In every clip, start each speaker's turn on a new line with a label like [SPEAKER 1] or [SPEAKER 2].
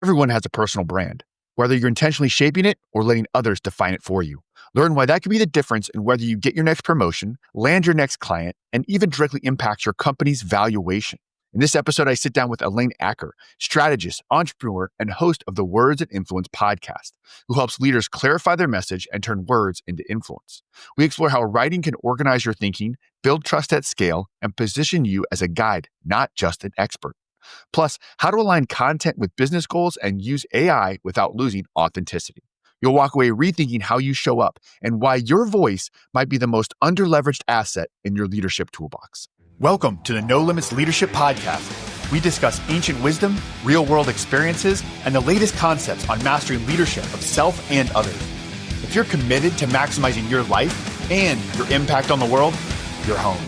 [SPEAKER 1] Everyone has a personal brand, whether you're intentionally shaping it or letting others define it for you. Learn why that could be the difference in whether you get your next promotion, land your next client, and even directly impact your company's valuation. In this episode, I sit down with Elaine Acker, strategist, entrepreneur, and host of the Words and Influence podcast, who helps leaders clarify their message and turn words into influence. We explore how writing can organize your thinking, build trust at scale, and position you as a guide, not just an expert. Plus, how to align content with business goals and use AI without losing authenticity. You'll walk away rethinking how you show up and why your voice might be the most underleveraged asset in your leadership toolbox. Welcome to the No Limits Leadership Podcast. We discuss ancient wisdom, real-world experiences, and the latest concepts on mastering leadership of self and others. If you're committed to maximizing your life and your impact on the world, you're home.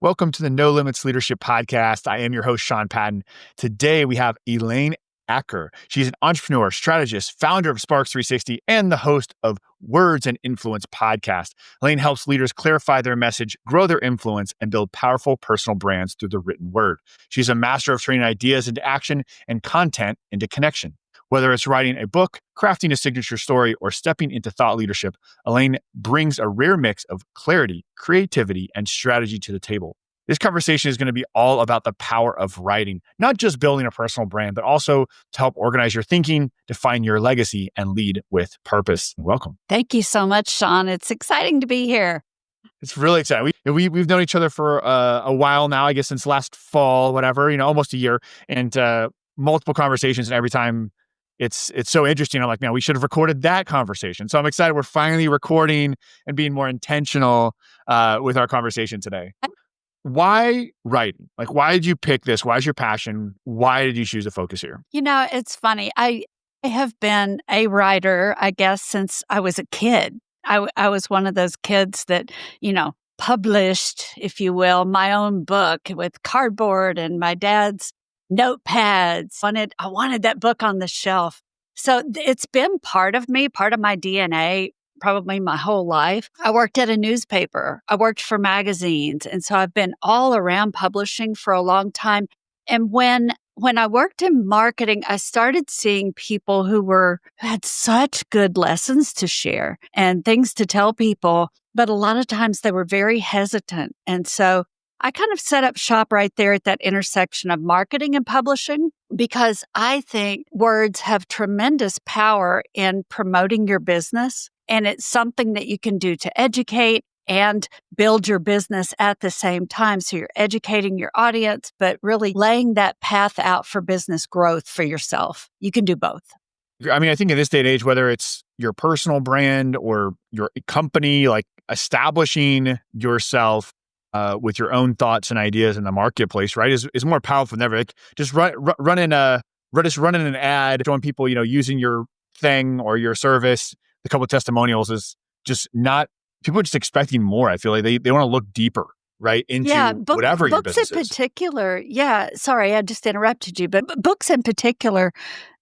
[SPEAKER 1] Welcome to the No Limits Leadership Podcast. I am your host, Sean Patton. Today, we have Elaine Acker. She's an entrepreneur, strategist, founder of Sparks 360, and the host of Words and Influence podcast. Elaine helps leaders clarify their message, grow their influence, and build powerful personal brands through the written word. She's a master of turning ideas into action and content into connection. Whether it's writing a book, crafting a signature story, or stepping into thought leadership, Elaine brings a rare mix of clarity, creativity, and strategy to the table. This conversation is going to be all about the power of writing, not just building a personal brand, but also to help organize your thinking, define your legacy, and lead with purpose. Welcome.
[SPEAKER 2] Thank you so much, Sean. It's exciting to be here.
[SPEAKER 1] It's really exciting. We've known each other for a while now, I guess since last fall, whatever, almost a year, and multiple conversations. And every time it's so interesting. I'm like, man, we should have recorded that conversation. So I'm excited we're finally recording and being more intentional with our conversation today. Why writing? Like, why did you pick this? Why is your passion? Why did you choose to focus here?
[SPEAKER 2] It's funny. I have been a writer, I guess, since I was a kid. I was one of those kids that, published, if you will, my own book with cardboard and my dad's notepads. I wanted that book on the shelf. So it's been part of me, part of my DNA, probably my whole life. I worked at a newspaper. I worked for magazines. And so I've been all around publishing for a long time. And when I worked in marketing, I started seeing people who had such good lessons to share and things to tell people, but a lot of times they were very hesitant. And so I kind of set up shop right there at that intersection of marketing and publishing, because I think words have tremendous power in promoting your business. And it's something that you can do to educate and build your business at the same time. So you're educating your audience, but really laying that path out for business growth for yourself. You can do both.
[SPEAKER 1] I mean, I think in this day and age, whether it's your personal brand or your company, like establishing yourself with your own thoughts and ideas in the marketplace, right, is more powerful than ever. Like just running an ad, showing people, using your thing or your service. A couple of testimonials is just not, people are just expecting more. I feel like they want to look deeper, right, into whatever your business is. Books in
[SPEAKER 2] particular, sorry, I just interrupted you, but books in particular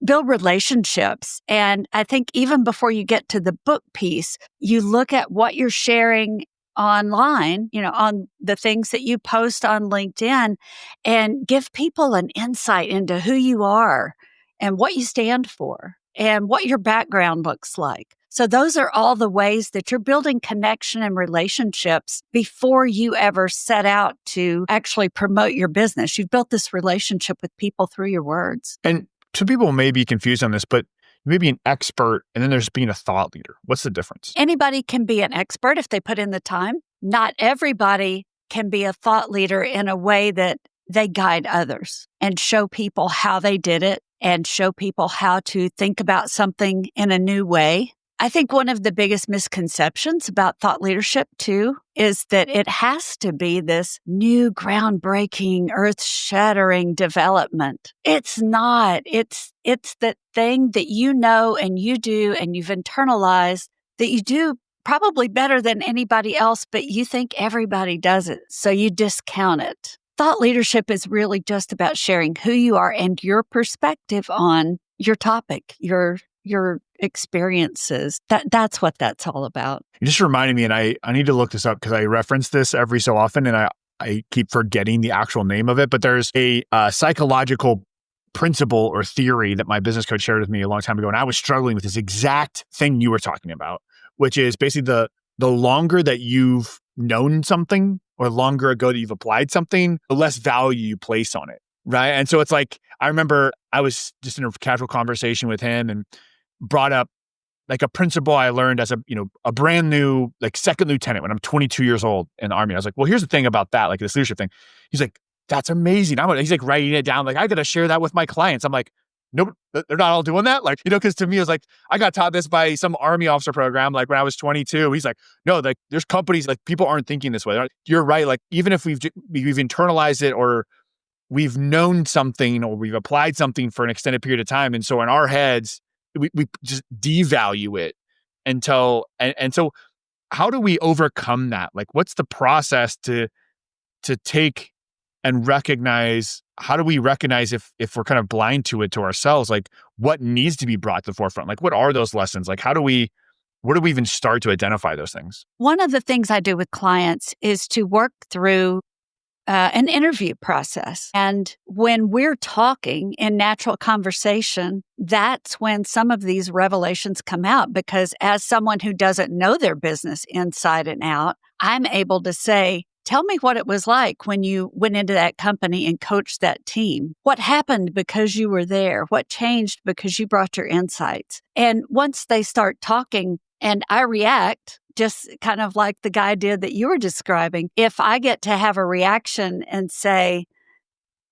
[SPEAKER 2] build relationships. And I think even before you get to the book piece, you look at what you're sharing online, on the things that you post on LinkedIn, and give people an insight into who you are and what you stand for and what your background looks like. So those are all the ways that you're building connection and relationships before you ever set out to actually promote your business. You've built this relationship with people through your words.
[SPEAKER 1] And some people may be confused on this, but maybe an expert and then there's being a thought leader. What's the difference?
[SPEAKER 2] Anybody can be an expert if they put in the time. Not everybody can be a thought leader in a way that they guide others and show people how they did it and show people how to think about something in a new way. I think one of the biggest misconceptions about thought leadership, too, is that it has to be this new, groundbreaking, earth-shattering development. It's not. It's the thing that you know and you do and you've internalized that you do probably better than anybody else, but you think everybody does it, so you discount it. Thought leadership is really just about sharing who you are and your perspective on your topic, your experiences. That's what that's all about.
[SPEAKER 1] You just reminded me, and I need to look this up because I reference this every so often, and I keep forgetting the actual name of it. But there's a psychological principle or theory that my business coach shared with me a long time ago. And I was struggling with this exact thing you were talking about, which is basically the longer that you've known something or longer ago that you've applied something, the less value you place on it. Right. And so it's like, I remember I was just in a casual conversation with him and brought up like a principle I learned as a brand new, like second lieutenant when I'm 22 years old in the Army. I was like, well, here's the thing about that, like this leadership thing. He's like, that's amazing. He's like writing it down. Like, I got to share that with my clients. I'm like, nope, they're not all doing that. Like, because to me, it was like, I got taught this by some Army officer program, like when I was 22. He's like, no, like there's companies, like people aren't thinking this way. You're right. Like, even if we've internalized it or we've known something or we've applied something for an extended period of time. And so in our heads, we just devalue it until, and so how do we overcome that? Like, what's the process to take and recognize, how do we recognize if we're kind of blind to it to ourselves, like what needs to be brought to the forefront? Like, what are those lessons? Like, where do we even start to identify those things?
[SPEAKER 2] One of the things I do with clients is to work through an interview process. And when we're talking in natural conversation, that's when some of these revelations come out, because as someone who doesn't know their business inside and out, I'm able to say, tell me what it was like when you went into that company and coached that team. What happened because you were there? What changed because you brought your insights? And once they start talking and I react, just kind of like the guy did that you were describing, if I get to have a reaction and say,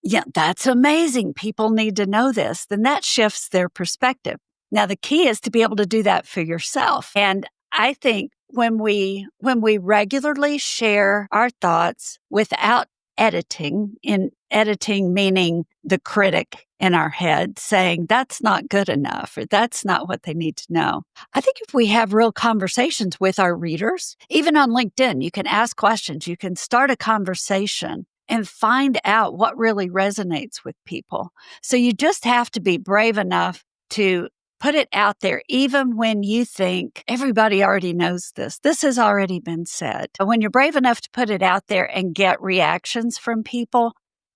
[SPEAKER 2] yeah, that's amazing, people need to know this, then that shifts their perspective. Now, the key is to be able to do that for yourself. And I think when we regularly share our thoughts without editing, in editing meaning the critic in our head saying that's not good enough or that's not what they need to know. I think if we have real conversations with our readers, even on LinkedIn, you can ask questions, you can start a conversation and find out what really resonates with people. So you just have to be brave enough to put it out there, even when you think everybody already knows this. This has already been said. When you're brave enough to put it out there and get reactions from people,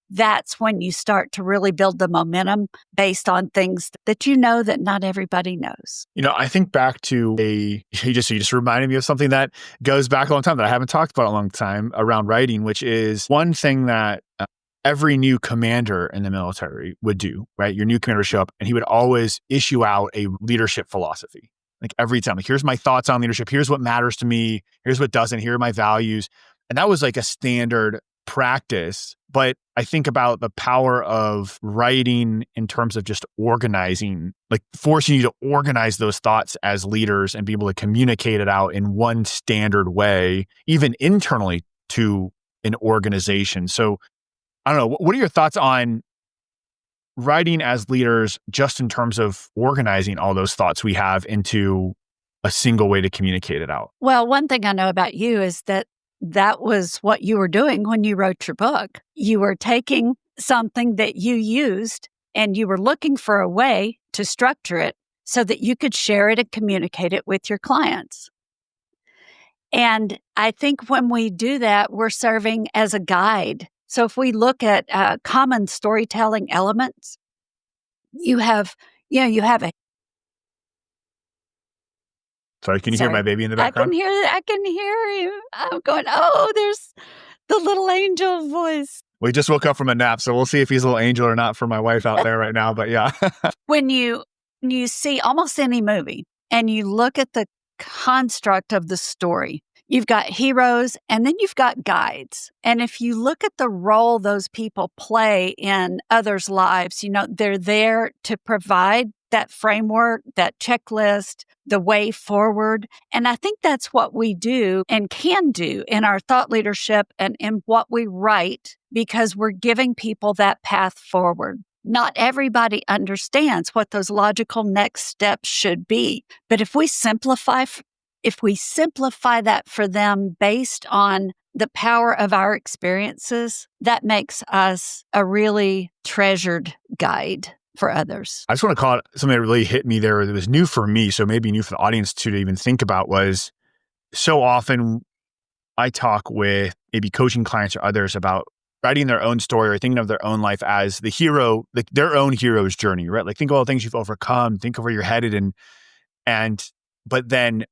[SPEAKER 2] that's when you start to really build the momentum based on things that you know that not everybody knows.
[SPEAKER 1] I think back to you just reminded me of something that goes back a long time that I haven't talked about in a long time around writing, which is one thing that every new commander in the military would do, right? Your new commander would show up and he would always issue out a leadership philosophy. Like every time, like, here's my thoughts on leadership. Here's what matters to me. Here's what doesn't. Here are my values. And that was like a standard practice. But I think about the power of writing in terms of just organizing, like forcing you to organize those thoughts as leaders and be able to communicate it out in one standard way, even internally to an organization. So I don't know, what are your thoughts on writing as leaders just in terms of organizing all those thoughts we have into a single way to communicate it out?
[SPEAKER 2] Well, one thing I know about you is that was what you were doing when you wrote your book. You were taking something that you used and you were looking for a way to structure it so that you could share it and communicate it with your clients. And I think when we do that, we're serving as a guide. So if we look at common storytelling elements, you have a...
[SPEAKER 1] Sorry, can you hear my baby in the background?
[SPEAKER 2] I can hear you. I'm going, oh, there's the little angel voice.
[SPEAKER 1] We just woke up from a nap, so we'll see if he's a little angel or not for my wife out there right now, but yeah.
[SPEAKER 2] When you see almost any movie and you look at the construct of the story, you've got heroes and then you've got guides. And if you look at the role those people play in others' lives, they're there to provide that framework, that checklist, the way forward. And I think that's what we do and can do in our thought leadership and in what we write, because we're giving people that path forward. Not everybody understands what those logical next steps should be. But if we simplify that for them based on the power of our experiences, that makes us a really treasured guide for others.
[SPEAKER 1] I just want to call it something that really hit me there that was new for me, so maybe new for the audience too, to even think about, was so often I talk with maybe coaching clients or others about writing their own story or thinking of their own life as the hero, like their own hero's journey, right? Like think of all the things you've overcome, think of where you're headed, and but then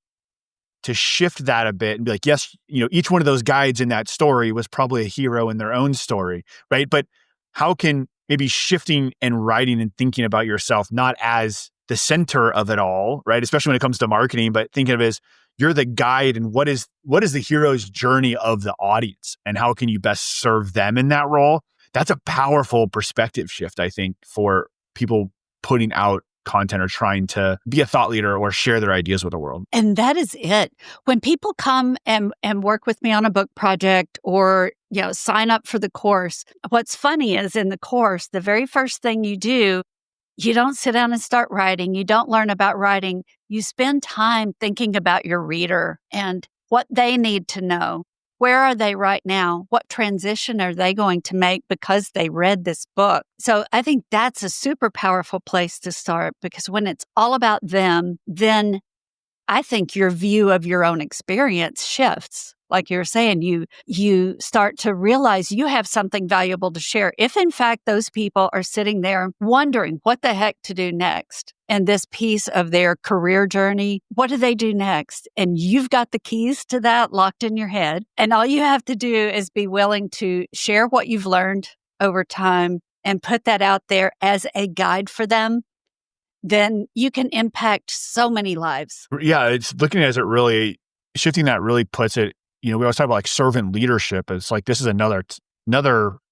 [SPEAKER 1] to shift that a bit and be like, yes, each one of those guides in that story was probably a hero in their own story, right? But how can maybe shifting and writing and thinking about yourself not as the center of it all, right? Especially when it comes to marketing, but thinking of it as you're the guide and what is the hero's journey of the audience and how can you best serve them in that role? That's a powerful perspective shift, I think, for people putting out content or trying to be a thought leader or share their ideas with the world.
[SPEAKER 2] And that is it. When people come and work with me on a book project or, sign up for the course, what's funny is in the course, the very first thing you do, you don't sit down and start writing. You don't learn about writing. You spend time thinking about your reader and what they need to know. Where are they right now? What transition are they going to make because they read this book? So I think that's a super powerful place to start because when it's all about them, then I think your view of your own experience shifts. Like you were saying, you start to realize you have something valuable to share. If in fact those people are sitting there wondering what the heck to do next and this piece of their career journey, what do they do next? And you've got the keys to that locked in your head. And all you have to do is be willing to share what you've learned over time and put that out there as a guide for them. Then you can impact so many lives.
[SPEAKER 1] Yeah, it's looking at it really, shifting that really puts it, we always talk about like servant leadership. It's like, this is another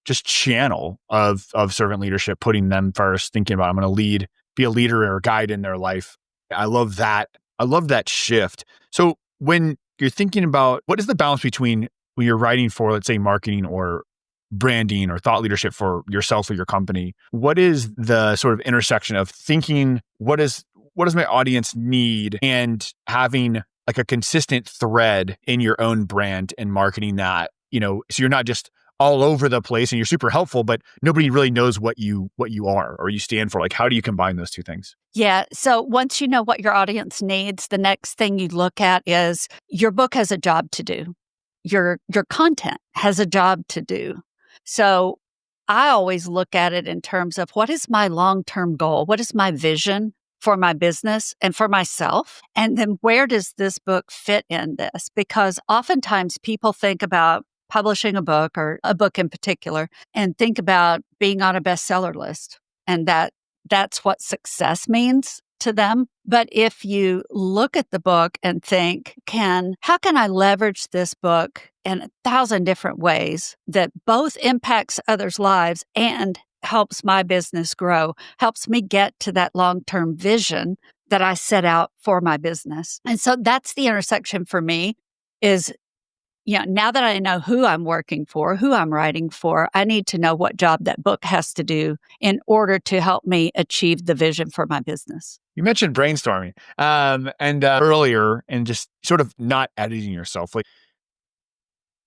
[SPEAKER 1] just channel of servant leadership, putting them first, thinking about, I'm going to be a leader or a guide in their life. I love that. I love that shift. So when you're thinking about what is the balance between when you're writing for, let's say, marketing or branding or thought leadership for yourself or your company, what is the sort of intersection of thinking, what does my audience need and having like a consistent thread in your own brand and marketing that, so you're not just all over the place and you're super helpful, but nobody really knows what you are or you stand for. Like, how do you combine those two things?
[SPEAKER 2] Yeah. So once you know what your audience needs, the next thing you look at is your book has a job to do. Your content has a job to do. So I always look at it in terms of what is my long-term goal? What is my vision for my business and for myself? And then where does this book fit in this? Because oftentimes people think about publishing a book or a book in particular and think about being on a bestseller list. And that's what success means to them. But if you look at the book and think, how can I leverage this book in 1,000 different ways that both impacts others' lives and helps my business grow, helps me get to that long-term vision that I set out for my business. And so that's the intersection for me is, now that I know who I'm working for, who I'm writing for, I need to know what job that book has to do in order to help me achieve the vision for my business.
[SPEAKER 1] You mentioned brainstorming and earlier and just sort of not editing yourself. Like,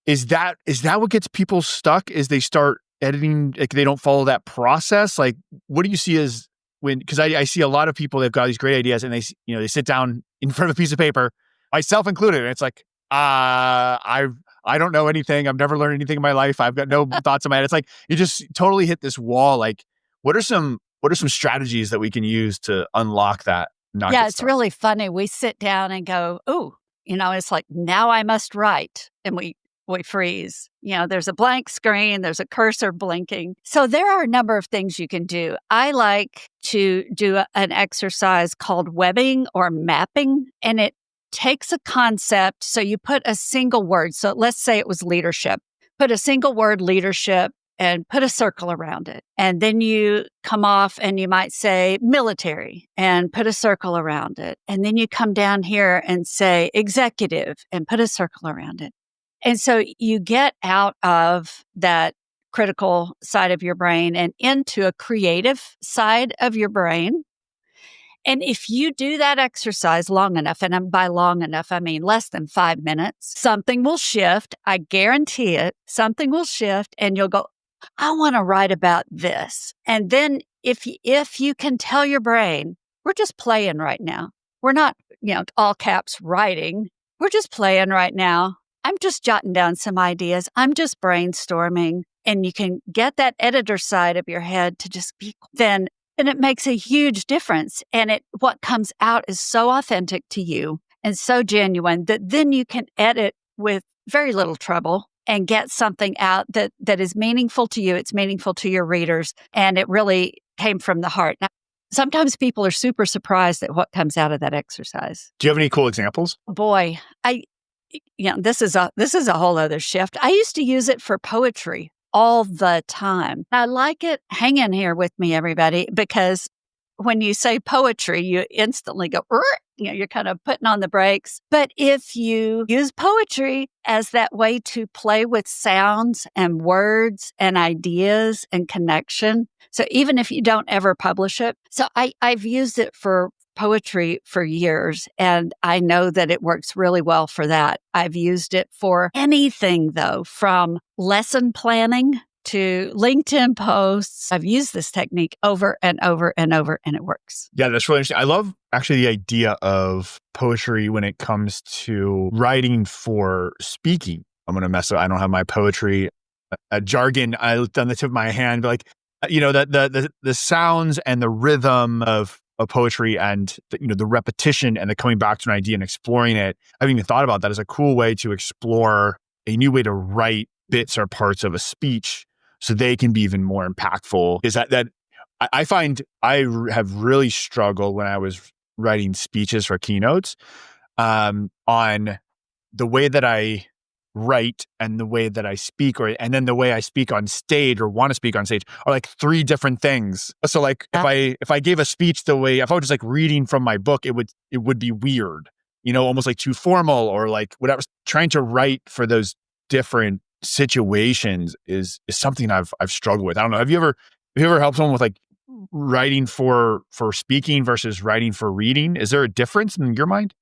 [SPEAKER 1] is that what gets people stuck? Is they start editing, like they don't follow that process? Like, what do you see as because I see a lot of people, they've got these great ideas and they sit down in front of a piece of paper, myself included, and it's like, I don't know anything. I've never learned anything in my life. I've got no thoughts in my head. It's like, you just totally hit this wall. Like, what are some strategies that we can use to unlock that?
[SPEAKER 2] It's really funny. We sit down and go, it's like, now I must write. And we freeze. There's a blank screen, there's a cursor blinking. So there are a number of things you can do. I like to do an exercise called webbing or mapping, and it takes a concept. So you put a single word. So let's say it was leadership. Put a single word leadership and put a circle around it. And then you come off and you might say military and put a circle around it. And then you come down here and say executive and put a circle around it. And so you get out of that critical side of your brain and into a creative side of your brain. And if you do that exercise long enough, and by long enough, I mean less than 5 minutes, something will shift. I guarantee it. Something will shift and you'll go, I want to write about this. And then if you can tell your brain, we're just playing right now. We're not, all caps writing. We're just playing right now. I'm just jotting down some ideas. I'm just brainstorming. and you can get that editor side of your head to just be, then it makes a huge difference. And what comes out is so authentic to you and so genuine that then you can edit with very little trouble and get something out that is meaningful to you. It's meaningful to your readers, and it really came from the heart. Now, sometimes people are super surprised at what comes out of that exercise.
[SPEAKER 1] Do you have any cool examples?
[SPEAKER 2] Boy, this is a whole other shift. I used to use it for poetry all the time. I like it. Hang in here with me, everybody, because when you say poetry, you instantly go, you're kind of putting on the brakes. But if you use poetry as that way to play with sounds and words and ideas and connection, so even if you don't ever publish it, so I've used it for poetry for years, and I know that it works really well for that. I've used it for anything, though, from lesson planning to LinkedIn posts. I've used this technique over and over and over, and it works.
[SPEAKER 1] Yeah, that's really interesting. I love actually the idea of poetry when it comes to writing for speaking. I'm going to mess up. I don't have my poetry jargon on the tip of my hand, but like, the sounds and the rhythm of poetry and the repetition and the coming back to an idea and exploring it. I haven't even thought about that as a cool way to explore a new way to write bits or parts of a speech so they can be even more impactful. Is that I find I have really struggled when I was writing speeches for keynotes on the way that I write and the way that I speak, and then the way I speak on stage or want to speak on stage are like three different things. So like if I gave a speech the way, if I was just like reading from my book, it would be weird, almost like too formal or like whatever. Trying to write for those different situations is something I've struggled with. I don't know. Have you ever helped someone with like writing for speaking versus writing for reading? Is there a difference in your mind?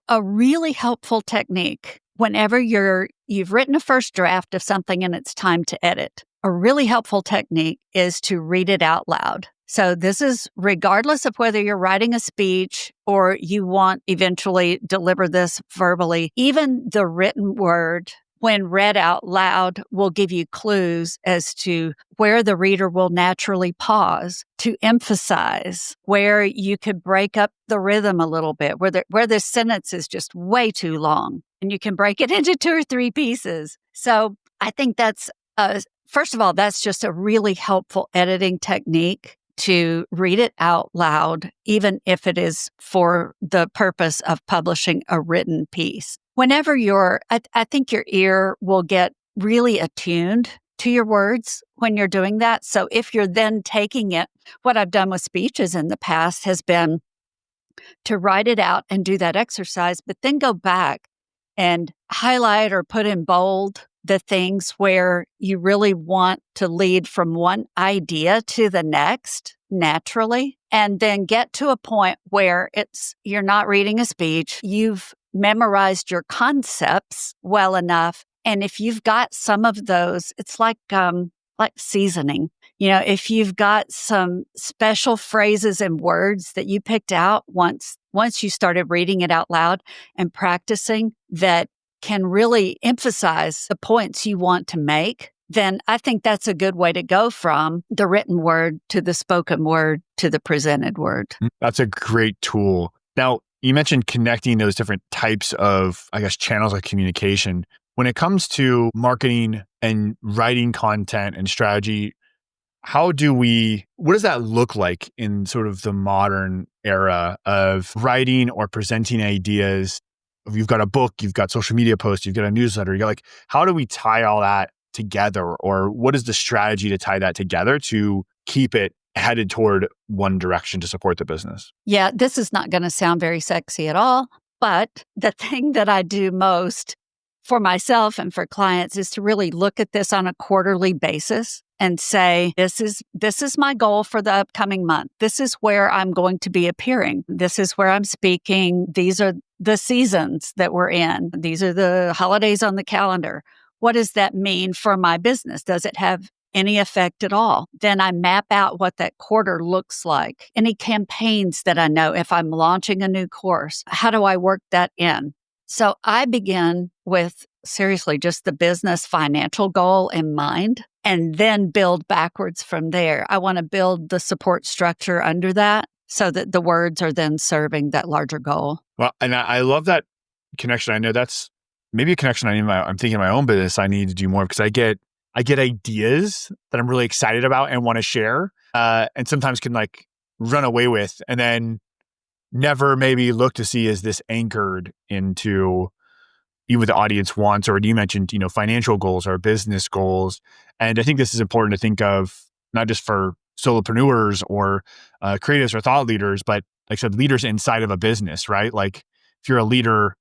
[SPEAKER 2] A really helpful technique whenever you've written a first draft of something and it's time to edit, a really helpful technique is to read it out loud. So this is regardless of whether you're writing a speech or you want eventually deliver this verbally, even the written word when read out loud will give you clues as to where the reader will naturally pause to emphasize, where you could break up the rhythm a little bit, where the sentence is just way too long, and you can break it into 2 or 3 pieces. So I think that's, first of all, that's just a really helpful editing technique to read it out loud, even if it is for the purpose of publishing a written piece. Whenever I think your ear will get really attuned to your words when you're doing that. So if you're then taking it, what I've done with speeches in the past has been to write it out and do that exercise, but then go back and highlight or put in bold the things where you really want to lead from one idea to the next naturally, and then get to a point where you're not reading a speech, you've memorized your concepts well enough. And if you've got some of those, it's like seasoning. If you've got some special phrases and words that you picked out once you started reading it out loud and practicing that can really emphasize the points you want to make, then I think that's a good way to go from the written word to the spoken word to the presented word.
[SPEAKER 1] That's a great tool. Now, you mentioned connecting those different types of, channels of communication. When it comes to marketing and writing content and strategy, what does that look like in sort of the modern era of writing or presenting ideas? You've got a book, you've got social media posts, you've got a newsletter. You're like, how do we tie all that together? Or what is the strategy to tie that together to keep it headed toward one direction to support the business?
[SPEAKER 2] Yeah, this is not going to sound very sexy at all, but the thing that I do most for myself and for clients is to really look at this on a quarterly basis and say, this is my goal for the upcoming month. This is where I'm going to be appearing. This is where I'm speaking. These are the seasons that we're in. These are the holidays on the calendar. What does that mean for my business? Does it have any effect at all? Then I map out what that quarter looks like. Any campaigns that I know, if I'm launching a new course, how do I work that in? So I begin with seriously just the business financial goal in mind. and then build backwards from there. I want to build the support structure under that so that the words are then serving that larger goal.
[SPEAKER 1] Well, and I love that connection. I know that's maybe a connection I'm thinking of my own business. I need to do more because I get ideas that I'm really excited about and want to share, and sometimes can like run away with, and then never maybe look to see, is this anchored into what the audience wants, or you mentioned, financial goals or business goals. And I think this is important to think of not just for solopreneurs or creatives or thought leaders, but like I said, leaders inside of a business, right? Like if you're a leader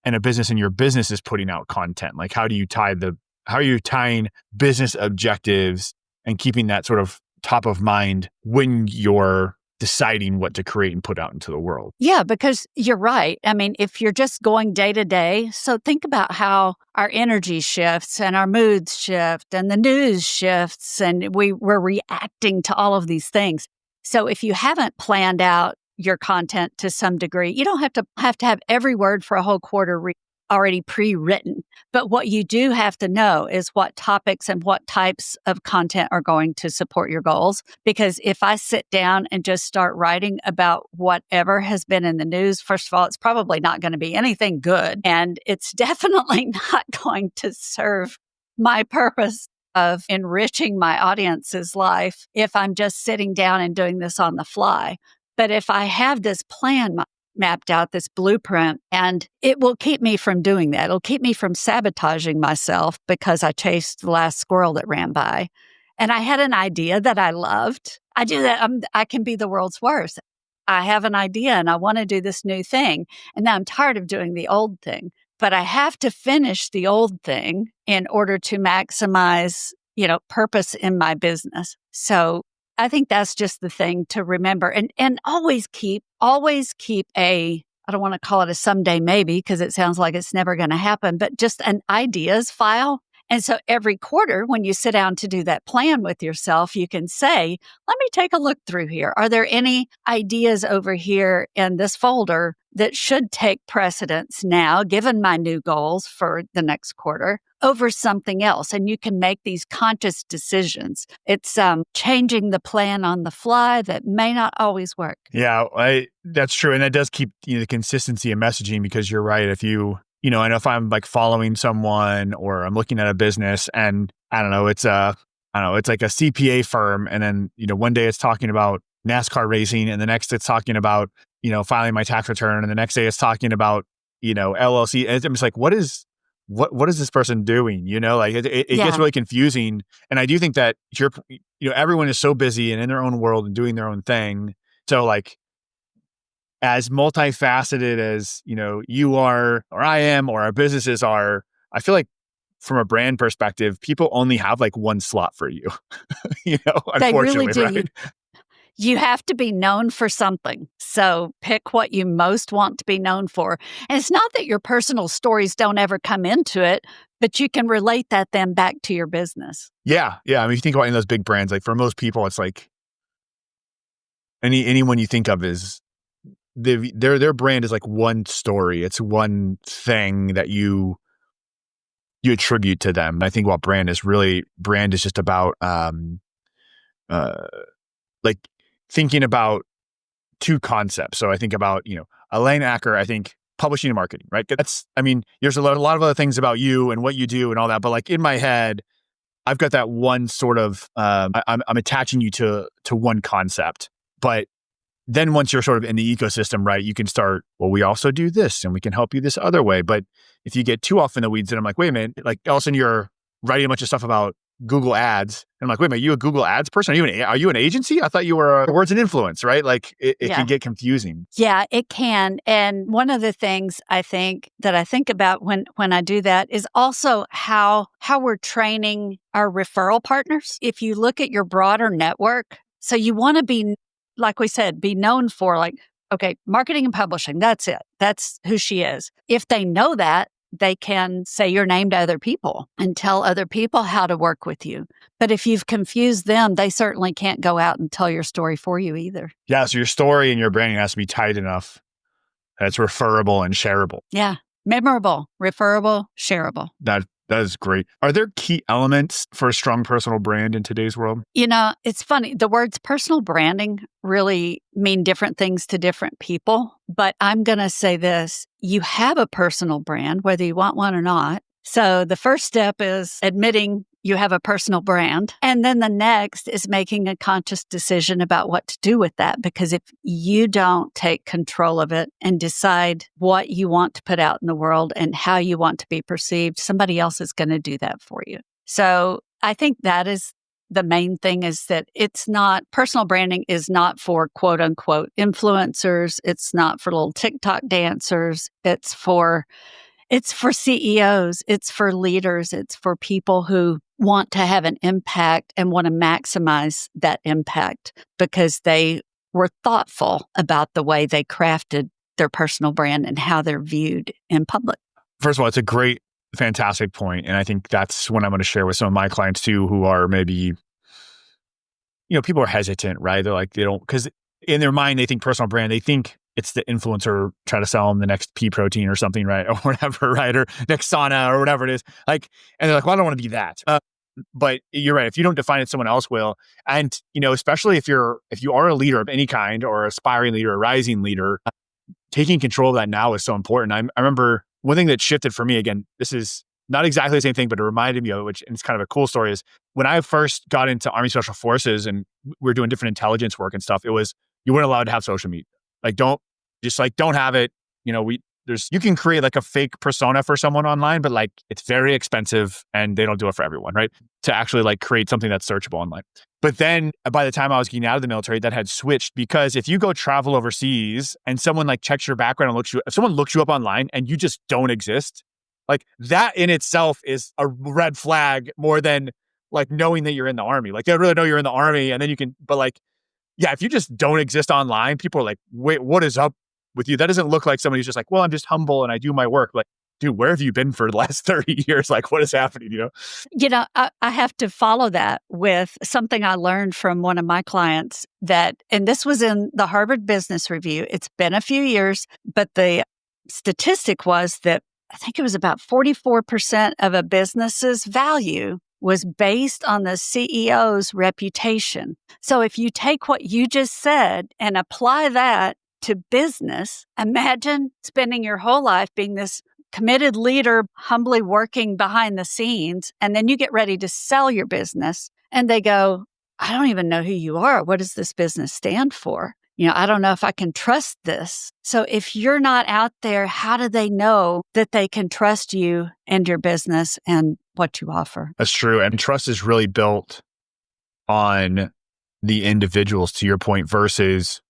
[SPEAKER 1] in a business and your business is putting out content, like how are you tying business objectives and keeping that sort of top of mind when you're deciding what to create and put out into the world?
[SPEAKER 2] Yeah, because you're right. I mean, if you're just going day to day, so think about how our energy shifts and our moods shift and the news shifts and we're reacting to all of these things. So if you haven't planned out your content to some degree, you don't have to have every word for a whole quarter already pre-written. But what you do have to know is what topics and what types of content are going to support your goals. Because if I sit down and just start writing about whatever has been in the news, first of all, it's probably not going to be anything good. And it's definitely not going to serve my purpose of enriching my audience's life if I'm just sitting down and doing this on the fly. But if I have this plan mapped out, this blueprint, and it will keep me from doing that. It'll keep me from sabotaging myself because I chased the last squirrel that ran by. And I had an idea that I loved. I do that. I can be the world's worst. I have an idea and I want to do this new thing. And now I'm tired of doing the old thing, but I have to finish the old thing in order to maximize, purpose in my business. So I think that's just the thing to remember, and always keep I don't want to call it a someday maybe because it sounds like it's never going to happen, but just an ideas file. And so every quarter when you sit down to do that plan with yourself, you can say, let me take a look through here. Are there any ideas over here in this folder that should take precedence now, given my new goals for the next quarter, over something else? And you can make these conscious decisions. It's changing the plan on the fly that may not always work.
[SPEAKER 1] Yeah, that's true. And that does keep the consistency of messaging, because you're right. If I know if I'm like following someone or I'm looking at a business and it's like a CPA firm. And then, one day it's talking about NASCAR racing, and the next it's talking about, filing my tax return. And the next day it's talking about, LLC. And I'm just like, what is this person doing? It gets really confusing. And I do think that everyone is so busy and in their own world and doing their own thing. So like, as multifaceted as, you are, or I am, or our businesses are, I feel like from a brand perspective, people only have like one slot for you, unfortunately,
[SPEAKER 2] they really do.
[SPEAKER 1] Right?
[SPEAKER 2] You have to be known for something. So pick what you most want to be known for. And it's not that your personal stories don't ever come into it, but you can relate that then back to your business.
[SPEAKER 1] Yeah. Yeah. I mean, if you think about any of those big brands, like for most people, it's like anyone you think of is their brand is like one story. It's one thing that you attribute to them. And I think what brand is just about like thinking about two concepts. So I think about, Elaine Acker, I think publishing and marketing, right? There's a lot of other things about you and what you do and all that, but like in my head, I've got that one sort of, I'm attaching you to one concept. But then once you're sort of in the ecosystem, right, you can start, well, we also do this and we can help you this other way. But if you get too off in the weeds, then I'm like, wait a minute, like all of a sudden you're writing a bunch of stuff about Google ads. And I'm like, wait a minute, you a Google ads person? Are you an agency? I thought you were a words and influence, right? Like it can get confusing.
[SPEAKER 2] Yeah, it can. And one of the things I think about when I do that is also how we're training our referral partners. If you look at your broader network, so you want to be, like we said, be known for like, okay, marketing and publishing, that's it. That's who she is. If they know that, they can say your name to other people and tell other people how to work with you. But if you've confused them, they certainly can't go out and tell your story for you either.
[SPEAKER 1] Yeah, so your story and your branding has to be tight enough that it's referable and shareable.
[SPEAKER 2] Yeah, memorable, referable, shareable.
[SPEAKER 1] That That is great. Are there key elements for a strong personal brand in today's world?
[SPEAKER 2] It's funny. The words personal branding really mean different things to different people. But I'm going to say this. You have a personal brand, whether you want one or not. So the first step is admitting you have a personal brand. And then the next is making a conscious decision about what to do with that. Because if you don't take control of it and decide what you want to put out in the world and how you want to be perceived, somebody else is going to do that for you. So I think that is the main thing, is that personal branding is not for quote unquote influencers. It's not for little TikTok dancers. It's for CEOs. It's for leaders. It's for people who want to have an impact and want to maximize that impact because they were thoughtful about the way they crafted their personal brand and how they're viewed in public.
[SPEAKER 1] First of all, it's a great, fantastic point. And I think that's what I'm going to share with some of my clients too, who are maybe, people are hesitant, right? They're like, they don't, because in their mind, they think personal brand, they think it's the influencer trying to sell them the next pea protein or something, right? Or whatever, right? Or next sauna or whatever it is. And they're like, well, I don't want to be that. But you're right. If you don't define it, someone else will. And, especially if you are a leader of any kind or aspiring leader, a rising leader, taking control of that now is so important. I remember one thing that shifted for me, again, this is not exactly the same thing, but it reminded me of it, and it's kind of a cool story, is when I first got into Army Special Forces and we were doing different intelligence work and stuff, it was, you weren't allowed to have social media. Don't have it. You can create like a fake persona for someone online, but it's very expensive and they don't do it for everyone, right? To actually create something that's searchable online. But then by the time I was getting out of the military, that had switched, because if you go travel overseas and someone checks your background and if someone looks you up online and you just don't exist, that in itself is a red flag more than knowing that you're in the Army. They really know you're in the Army, and then you can, yeah, if you just don't exist online, people are like, wait, what is up with you? That doesn't look like somebody who's just well, I'm just humble and I do my work. Dude, where have you been for the last 30 years? What is happening,
[SPEAKER 2] I have to follow that with something I learned from one of my clients and this was in the Harvard Business Review. It's been a few years, but the statistic was that I think it was about 44% of a business's value was based on the CEO's reputation. So if you take what you just said and apply that to business, imagine spending your whole life being this committed leader, humbly working behind the scenes, and then you get ready to sell your business and they go, I don't even know who you are. What does this business stand for? I don't know if I can trust this. So if you're not out there, how do they know that they can trust you and your business and what you offer?
[SPEAKER 1] That's true. And trust is really built on the individuals, to your point, versus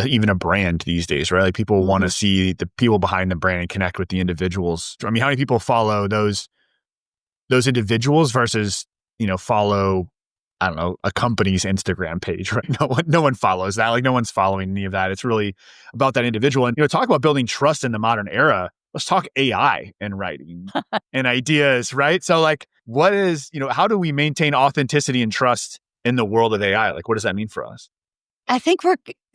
[SPEAKER 1] even a brand these days, right? People want to see the people behind the brand and connect with the individuals. I mean, how many people follow those individuals versus, follow, I don't know, a company's Instagram page, right? No one follows that. No one's following any of that. It's really about that individual. And, talk about building trust in the modern era. Let's talk AI and writing and ideas, right? So what is, how do we maintain authenticity and trust in the world of AI? What does that mean for us?
[SPEAKER 2] I think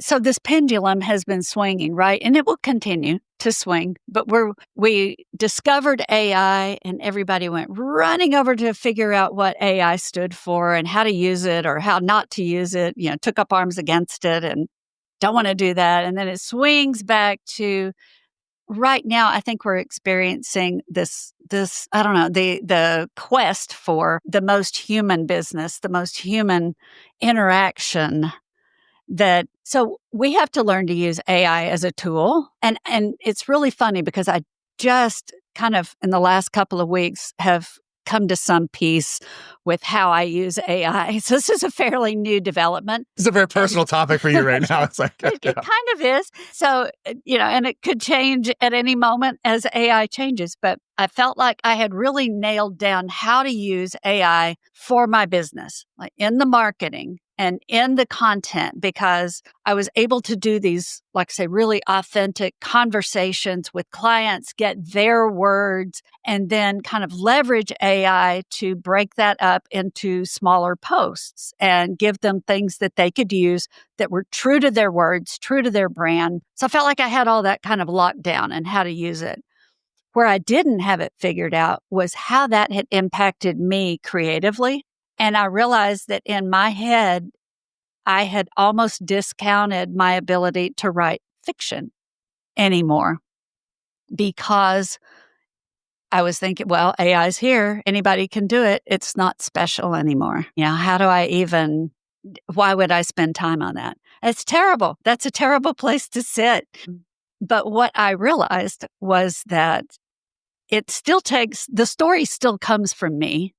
[SPEAKER 2] so this pendulum has been swinging, right? And it will continue to swing, but we discovered AI and everybody went running over to figure out what AI stood for and how to use it or how not to use it, took up arms against it and don't want to do that. And then it swings back to right now. I think we're experiencing this, I don't know, the quest for the most human business, the most human interaction. So we have to learn to use AI as a tool. And it's really funny because I just kind of in the last couple of weeks have come to some peace with how I use AI. So this is a fairly new development.
[SPEAKER 1] It's a very personal topic for you right now. It's
[SPEAKER 2] it kind of is. So, and it could change at any moment as AI changes. But I felt like I had really nailed down how to use AI for my business, in the marketing and in the content, because I was able to do these, really authentic conversations with clients, get their words, and then kind of leverage AI to break that up into smaller posts and give them things that they could use that were true to their words, true to their brand. So I felt like I had all that kind of locked down and how to use it. Where I didn't have it figured out was how that had impacted me creatively. And I realized that in my head, I had almost discounted my ability to write fiction anymore because I was thinking, well, AI's here. Anybody can do it. It's not special anymore. How do I even, why would I spend time on that? It's terrible. That's a terrible place to sit. But what I realized was that it still takes, the story still comes from me.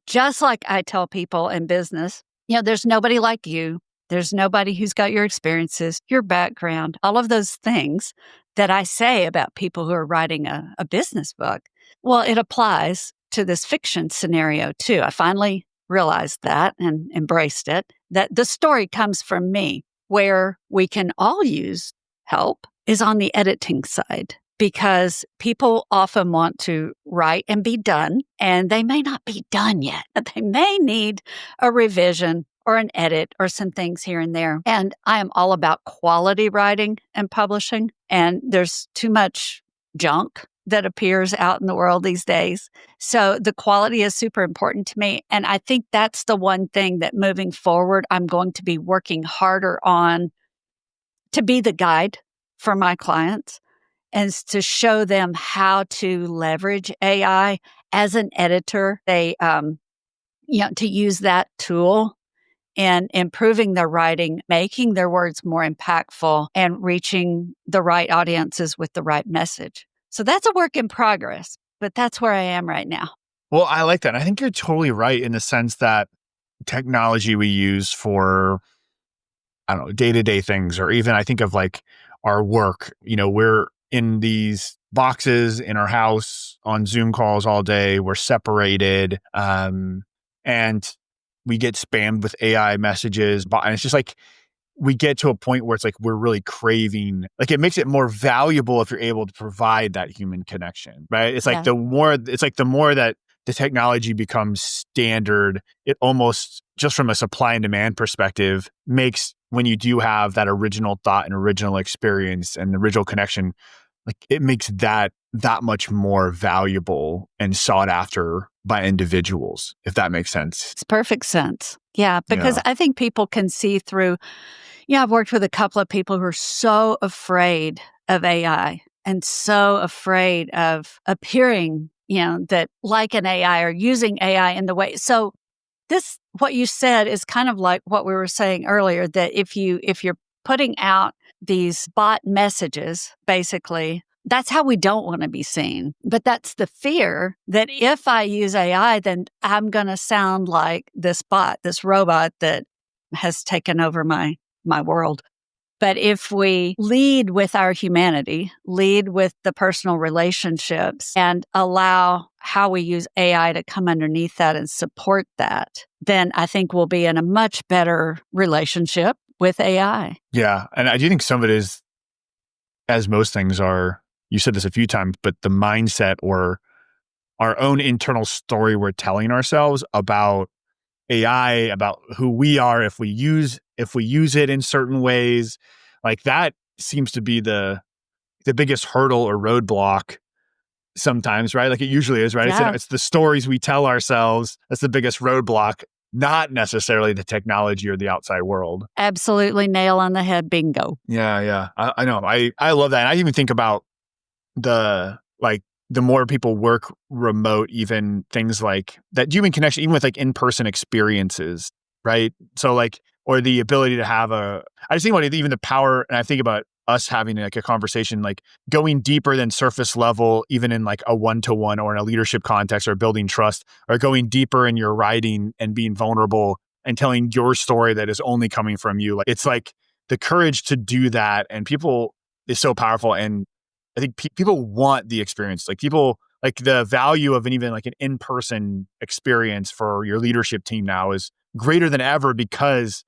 [SPEAKER 2] Just like I tell people in business, there's nobody like you. There's nobody who's got your experiences, your background, all of those things that I say about people who are writing a business book. Well, it applies to this fiction scenario too. I finally realized that and embraced it, that the story comes from me. Where we can all use help is on the editing side, because people often want to write and be done, and they may not be done yet. They may need a revision or an edit or some things here and there. And I am all about quality writing and publishing. And there's too much junk that appears out in the world these days. So the quality is super important to me. And I think that's the one thing that moving forward, I'm going to be working harder on to be the guide for my clients and to show them how to leverage AI as an editor. They, to use that tool in improving their writing, making their words more impactful, and reaching the right audiences with the right message. So that's a work in progress, but that's where I am right now.
[SPEAKER 1] Well, I like that. I think you're totally right in the sense that technology we use for, I don't know, day-to-day things, or even I think of like our work, we're in these boxes in our house on Zoom calls all day. We're separated. And we get spammed with AI messages. And it's just like, we get to a point where it's like, we're really craving, like it makes it more valuable if you're able to provide that human connection, right? It's like the more that the technology becomes standard, it almost, just from a supply and demand perspective, makes, when you do have that original thought and original experience and original connection, like it makes that much more valuable and sought after by individuals, if that makes sense.
[SPEAKER 2] It's perfect sense. Yeah, because I think people can see through. I've worked with a couple of people who are so afraid of AI and so afraid of appearing, that like an AI or using AI in the way. So this, what you said is kind of like what we were saying earlier, that if you're putting out these bot messages, basically, that's how we don't want to be seen. But that's the fear that if I use AI, then I'm going to sound like this bot, this robot that has taken over my world. But if we lead with our humanity, lead with the personal relationships, and allow how we use AI to come underneath that and support that, then I think we'll be in a much better relationship with AI.
[SPEAKER 1] Yeah. And I do think some of it is, as most things are, you said this a few times, but the mindset or our own internal story we're telling ourselves about AI, about who we are if we use it in certain ways, like that seems to be the biggest hurdle or roadblock sometimes, right? Like it usually is, right?
[SPEAKER 2] Yeah.
[SPEAKER 1] It's the stories we tell ourselves that's the biggest roadblock, not necessarily the technology or the outside world.
[SPEAKER 2] Absolutely, nail on the head, bingo.
[SPEAKER 1] Yeah. I know. I love that. And I even think about the more people work remote, even things like that human connection, even with like in-person experiences, right? So like, or the ability to have I just think about it, even the power, and I think about us having like a conversation, like going deeper than surface level, even in like a one-to-one or in a leadership context, or building trust, or going deeper in your writing and being vulnerable and telling your story that is only coming from you. Like it's like the courage to do that, and people is so powerful. And I think people want the experience. Like people, like the value of even like an in-person experience for your leadership team now is greater than ever, because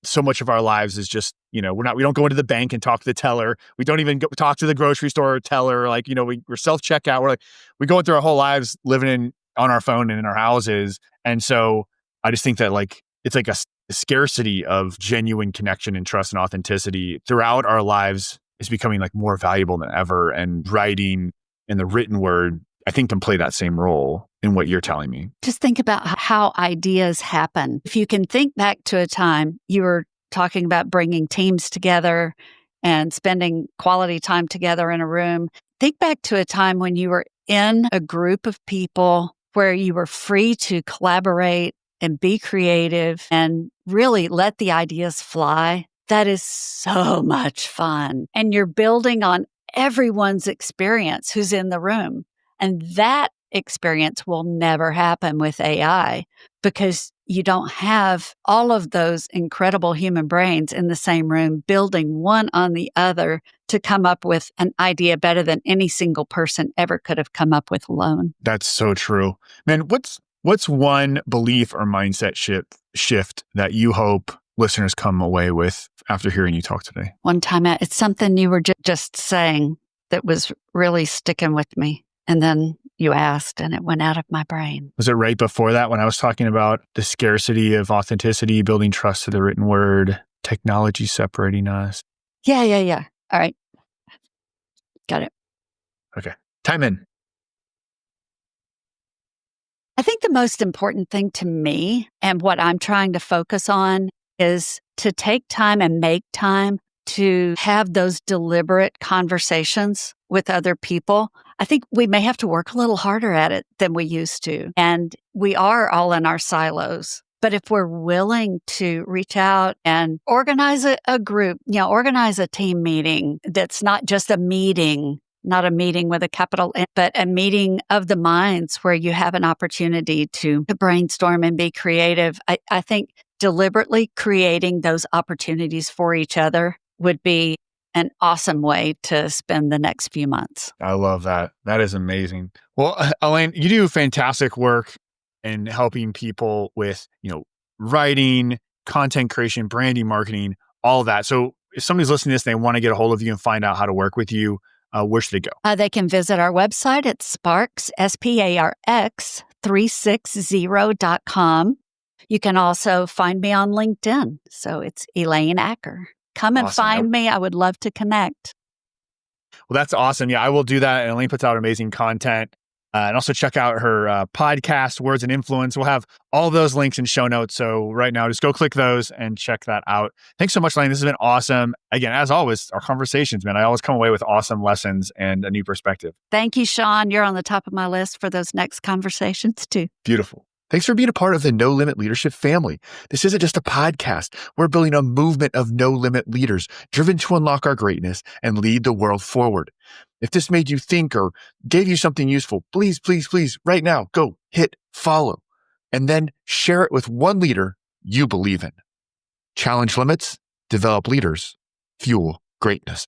[SPEAKER 1] so much of our lives is just, we don't go into the bank and talk to the teller. We don't even go talk to the grocery store teller. Like, we're self-checkout. We're going through our whole lives living on our phone and in our houses. And so I just think that like, it's like a scarcity of genuine connection and trust and authenticity throughout our lives, is becoming like more valuable than ever. And writing and the written word, I think, can play that same role in what you're telling me.
[SPEAKER 2] Just think about how ideas happen. If you can think back to a time you were talking about bringing teams together and spending quality time together in a room, think back to a time when you were in a group of people where you were free to collaborate and be creative and really let the ideas fly. That is so much fun. And you're building on everyone's experience who's in the room. And that experience will never happen with AI because you don't have all of those incredible human brains in the same room building one on the other to come up with an idea better than any single person ever could have come up with alone.
[SPEAKER 1] That's so true. Man, what's one belief or mindset shift that you hope listeners come away with after hearing you talk today?
[SPEAKER 2] One time, it's something you were just saying that was really sticking with me. And then you asked and it went out of my brain.
[SPEAKER 1] Was it right before that when I was talking about the scarcity of authenticity, building trust to the written word, technology separating us?
[SPEAKER 2] Yeah. All right. Got it.
[SPEAKER 1] Okay. Time in.
[SPEAKER 2] I think the most important thing to me and what I'm trying to focus on is to take time and make time to have those deliberate conversations with other people. I think we may have to work a little harder at it than we used to. And we are all in our silos. But if we're willing to reach out and organize a group, organize a team meeting that's not just a meeting, not a meeting with a capital N, but a meeting of the minds where you have an opportunity to brainstorm and be creative. I think deliberately creating those opportunities for each other would be an awesome way to spend the next few months.
[SPEAKER 1] I love that. That is amazing. Well, Elaine, you do fantastic work in helping people with, writing, content creation, branding, marketing, all of that. So if somebody's listening to this, they want to get a hold of you and find out how to work with you, where should they go?
[SPEAKER 2] They can visit our website at Sparks, SPARX 360.com. You can also find me on LinkedIn. So it's Elaine Acker. Come and find me. I would love to connect.
[SPEAKER 1] Well, that's awesome. Yeah, I will do that. And Elaine puts out amazing content. And also check out her podcast, Words and Influence. We'll have all those links in show notes. So right now, just go click those and check that out. Thanks so much, Elaine. This has been awesome. Again, as always, our conversations, man, I always come away with awesome lessons and a new perspective.
[SPEAKER 2] Thank you, Sean. You're on the top of my list for those next conversations too.
[SPEAKER 1] Beautiful. Thanks for being a part of the No Limit Leadership family. This isn't just a podcast. We're building a movement of no limit leaders driven to unlock our greatness and lead the world forward. If this made you think or gave you something useful, please, right now, go hit follow and then share it with one leader you believe in. Challenge limits, develop leaders, fuel greatness.